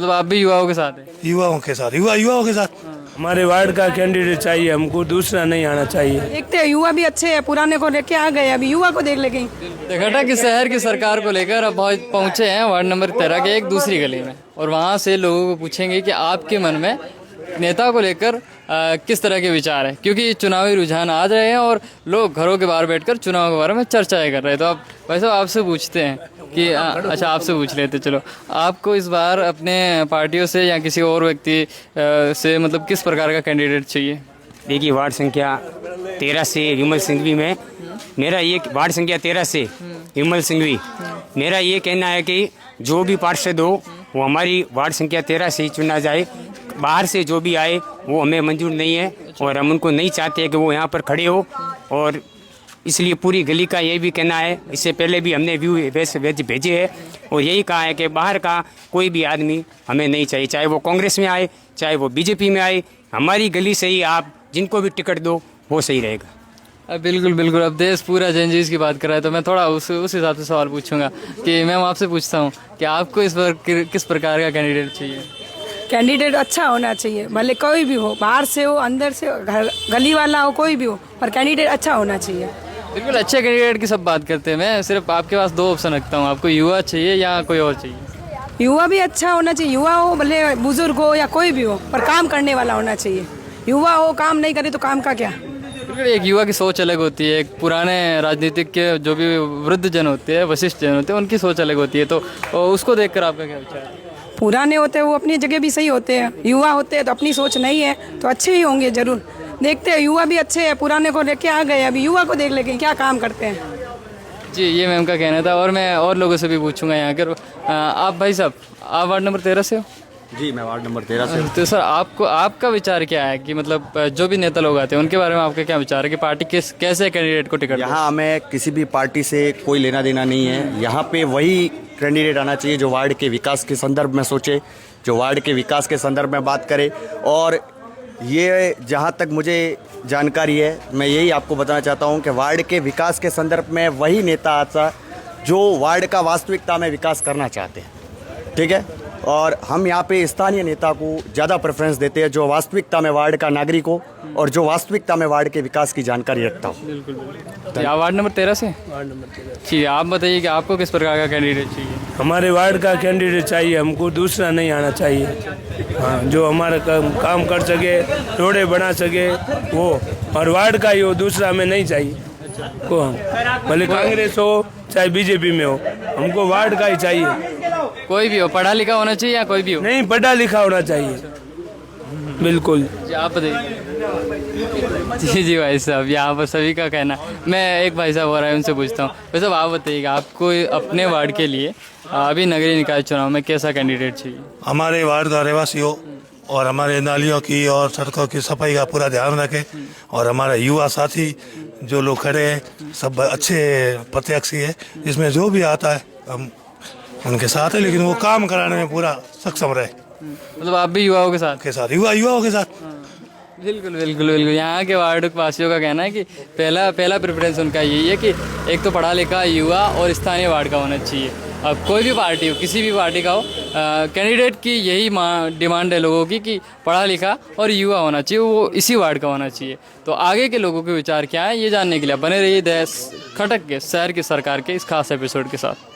मतलब आप भी युवाओं के साथ हैं? युवाओं के साथ, युवाओं के साथ। हमारे वार्ड का कैंडिडेट चाहिए हमको, दूसरा नहीं आना चाहिए। देखते हैं, युवा भी अच्छे हैं, पुराने को लेके आ गए, अभी युवा को देख ले कहीं। देखा था कि शहर की सरकार को लेकर अब पहुंचे हैं वार्ड नंबर 13 के एक दूसरी गली में, और वहां से लोगों को पूछेंगे कि आपके मन में नेता को लेकर किस तरह के विचार है, क्योंकि चुनावी रुझान आ रहे हैं और लोग घरों के बाहर बैठकर चुनाव के बारे में चर्चाएं कर रहे हैं। तो अब भाई साहब आपसे पूछते हैं कि अच्छा आपसे पूछ लेते, चलो आपको इस बार अपने पार्टियों से या किसी और व्यक्ति से मतलब किस प्रकार का कैंडिडेट चाहिए? देखिए, वार्ड संख्या 13 से विमल सिंघवी में मेरा ये वार्ड संख्या 13 से विमल सिंघवी मेरा ये कहना है कि जो भी पार्षद हो वो हमारी वार्ड संख्या 13 से ही चुना जाए। बाहर से जो भी आए वो हमें मंजूर नहीं है और हम उनको नहीं चाहते कि वो यहाँ पर खड़े हो, और इसलिए पूरी गली का ये भी कहना है। इससे पहले भी हमने व्यू भेजे हैं और यही कहा है कि बाहर का कोई भी आदमी हमें नहीं चाहिए, चाहे वो कांग्रेस में आए चाहे वो बीजेपी में आए। हमारी गली से ही आप जिनको भी टिकट दो वो सही रहेगा। बिल्कुल बिल्कुल। अब देश पूरा जनजीज की बात कर रहा है तो मैं थोड़ा उस हिसाब से सवाल पूछूंगा कि मैम आपसे पूछता हूँ कि आपको इस बार किस प्रकार का कैंडिडेट चाहिए? कैंडिडेट अच्छा होना चाहिए, भले कोई भी हो, बाहर से हो, अंदर से हो, गली वाला हो, कोई भी हो, पर कैंडिडेट अच्छा होना चाहिए। बिल्कुल, अच्छे कैंडिडेट की सब बात करते हैं। मैं सिर्फ आपके पास 2 ऑप्शन रखता हूँ, आपको युवा चाहिए या कोई और चाहिए? युवा भी अच्छा होना चाहिए, युवा हो भले बुजुर्ग हो या कोई भी हो, पर काम करने वाला होना चाहिए। युवा हो काम नहीं करे तो काम का क्या। बिल्कुल, एक युवा की सोच अलग होती है, एक पुराने राजनीतिक के जो भी वृद्ध जन होते हैं, वरिष्ठ जन होते हैं, उनकी सोच अलग होती है। तो उसको देखकर आपका क्या विचार है? पुराने होते हैं वो अपनी जगह भी सही होते हैं, युवा होते हैं तो अपनी सोच नहीं है तो अच्छे ही होंगे जरूर। देखते हैं, युवा भी अच्छे हैं, पुराने को लेके आ गए, अभी युवा को देख लेंगे क्या काम करते हैं। जी, ये मैम का कहना था, और मैं और लोगों से भी पूछूंगा यहाँ कर। आप भाई साहब, आप वार्ड नंबर 13 से हो? जी, मैं वार्ड नंबर 13 से। तो सर आपका विचार क्या है कि मतलब जो भी नेता लोग आते हैं उनके बारे में आपका क्या विचार है कि पार्टी कैसे कैंडिडेट को टिकट? यहाँ हमें किसी भी पार्टी से कोई लेना देना नहीं है। यहाँ पे वही कैंडिडेट आना चाहिए जो वार्ड के विकास के संदर्भ में सोचे, जो वार्ड के विकास के संदर्भ में बात करे। और ये जहाँ तक मुझे जानकारी है, मैं यही आपको बताना चाहता हूँ कि वार्ड के विकास के संदर्भ में वही नेता आता जो वार्ड का वास्तविकता में विकास करना चाहते हैं। ठीक है, और हम यहाँ पे स्थानीय नेता को ज़्यादा प्रेफरेंस देते हैं जो वास्तविकता में वार्ड का नागरिक हो और जो वास्तविकता में वार्ड के विकास की जानकारी रखता हो। बिल्कुल बिल्कुल। आप वार्ड नंबर 13 से? Ward number 13। जी, आप बताइए कि आपको किस प्रकार का कैंडिडेट चाहिए? हमारे वार्ड का कैंडिडेट चाहिए हमको, दूसरा नहीं आना चाहिए। हाँ, जो हमारा काम कर सके, रोडें बना सके वो, और वार्ड का ही हो, दूसरा हमें नहीं चाहिए को। हम भले कांग्रेस हो चाहे बीजेपी में हो, हमको वार्ड का ही चाहिए। कोई भी हो, पढ़ा लिखा होना चाहिए या कोई भी हो? नहीं, पढ़ा लिखा होना चाहिए। बिल्कुल जी, आप बताइए। जी भाई साहब, यहाँ पर सभी का कहना। मैं एक भाई साहब और है उनसे पूछता हूँ। भाई साहब, आप बताइएगा आपको अपने वार्ड के लिए अभी नगरीय निकाय चुनाव में कैसा कैंडिडेट चाहिए? हमारे वार्ड का रहवासी हो और हमारे नालियों की और सड़कों की सफाई का पूरा ध्यान रखे, और हमारे युवा साथी जो लोग खड़े हैं सब अच्छे प्रत्याशी है, इसमें जो भी आता है हम उनके साथ है, लेकिन वो काम कराने में पूरा सक्षम रहे। मतलब आप भी युवाओं के साथ? युवाओं के साथ। बिल्कुल बिल्कुल बिल्कुल। यहाँ के वार्ड वासियों का कहना है कि पहला प्रेफरेंस उनका यही है कि एक तो पढ़ा लिखा युवा और स्थानीय वार्ड का होना चाहिए। अब कोई भी पार्टी हो, किसी भी पार्टी का हो, कैंडिडेट की यही डिमांड है लोगों की कि पढ़ा लिखा और युवा होना चाहिए, वो इसी वार्ड का होना चाहिए। तो आगे के लोगों के विचार क्या है ये जानने के लिए बने रहिए देश खटक के शहर की सरकार के इस खास एपिसोड के साथ।